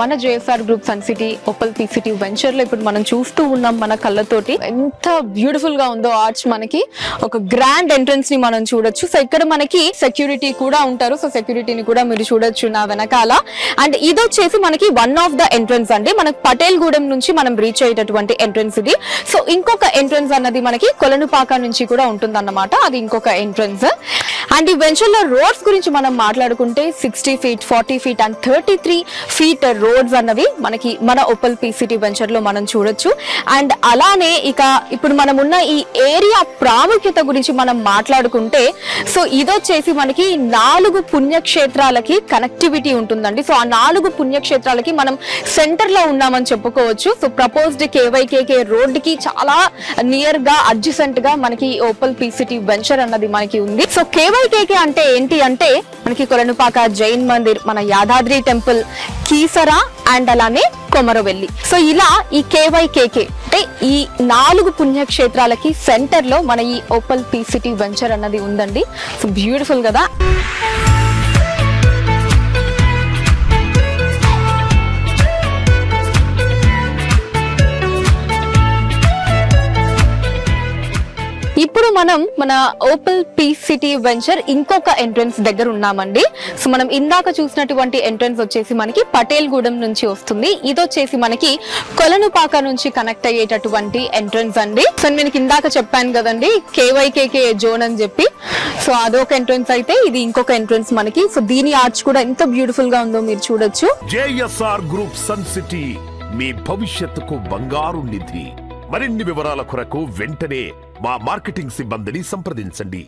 మన JSR group Sun City Opal P city venture లో ఇప్పుడు మనం చూస్తూ ఉన్నాం మన కళ్ళతోటి. ఎంత బ్యూటిఫుల్ గా ఉందో ఆర్చ్. మనకి ఒక గ్రాండ్ ఎంట్రన్స్ ని మనం చూడొచ్చు. సో ఇక్కడ మనకి సెక్యూరిటీ కూడా ఉంటారు. సో సెక్యూరిటీని కూడా మీరు చూడొచ్చు నా వెనకాల. అండ్ ఇది వచ్చేసి మనకి వన్ ఆఫ్ ద ఎంట్రన్స్ అండి. మనకి పటేల్ గూడెం నుంచి మనం రీచ్ అయ్యేటటువంటి ఎంట్రన్స్ ఇది. సో ఇంకొక ఎంట్రన్స్ అన్నది మనకి కొలనుపాక నుంచి కూడా ఉంటుంది అన్నమాట. అది ఇంకొక ఎంట్రన్స్. అండ్ ఈ వెంచర్ లో రోడ్స్ గురించి మనం మాట్లాడుకుంటే 60 feet, 40 feet and 33 feet roads అన్నవి మనకి మన ఓపల్ పీ సిటీ వెంచర్ లో మనం చూడొచ్చు. అండ్ అలానే ఇక ఇప్పుడు మనం ఉన్న ఈ ఏరియా ప్రాముఖ్యత గురించి మనం మాట్లాడుకుంటే, సో ఇదొచ్చేసి మనకి 4 పుణ్యక్షేత్రాలకి కనెక్టివిటీ ఉంటుందండి. సో ఆ 4 పుణ్యక్షేత్రాలకి మనం సెంటర్ లో ఉన్నామని చెప్పుకోవచ్చు. సో ప్రపోజ్డ్ కేవైకేకే రోడ్ కి చాలా నియర్ గా అడ్జసెంట్ గా మనకి ఓపల్ పీ సిటీ వెంచర్ అన్నది మనకి ఉంది. సో కేవైకేకే అంటే ఏంటి అంటే మనకి కొలనుపాక జైన్ మందిర్, మన యాదాద్రి టెంపుల్, కీసరా అండ్ అలానే కొమరవెల్లి. సో ఇలా ఈ కేవైకేకే అంటే ఈ 4 పుణ్యక్షేత్రాలకి సెంటర్ లో మన ఈ ఓపల్ పీ సిటీ వెంచర్ అన్నది ఉందండి. సో బ్యూటిఫుల్ కదా. ఇప్పుడు మనం మన ఓపల్ పీ సిటీ వెంచర్ ఇంకొక ఎంట్రన్స్ దగ్గర ఉన్నామండి. సో మనం ఇందాక చూసినటువంటి ఎంట్రన్స్ వచ్చేసి మనకి పటేల్ గూడెం నుంచి వస్తుంది. ఇది వచ్చేసి మనకి కొలనుపాక నుంచి కనెక్ట్ అయ్యేటటువంటి ఎంట్రన్స్ అండి. సో నేను ఇందాక చెప్పాను కదండి కేవైకేకే జోన్ అని చెప్పి. సో అదొక ఎంట్రన్స్ అయితే ఇది ఇంకొక ఎంట్రన్స్ మనకి. సో దీని ఆర్చ్ కూడా ఎంత బ్యూటిఫుల్ గా ఉందో మీరు చూడొచ్చు. జేఎస్ఆర్ గ్రూప్ సన్ సిటీ, మీ భవిష్యత్తుకు బంగారు నిధి. మరిన్ని వివరాల కొరకు వెంటనే మా మార్కెటింగ్ సిబ్బందిని సంప్రదించండి.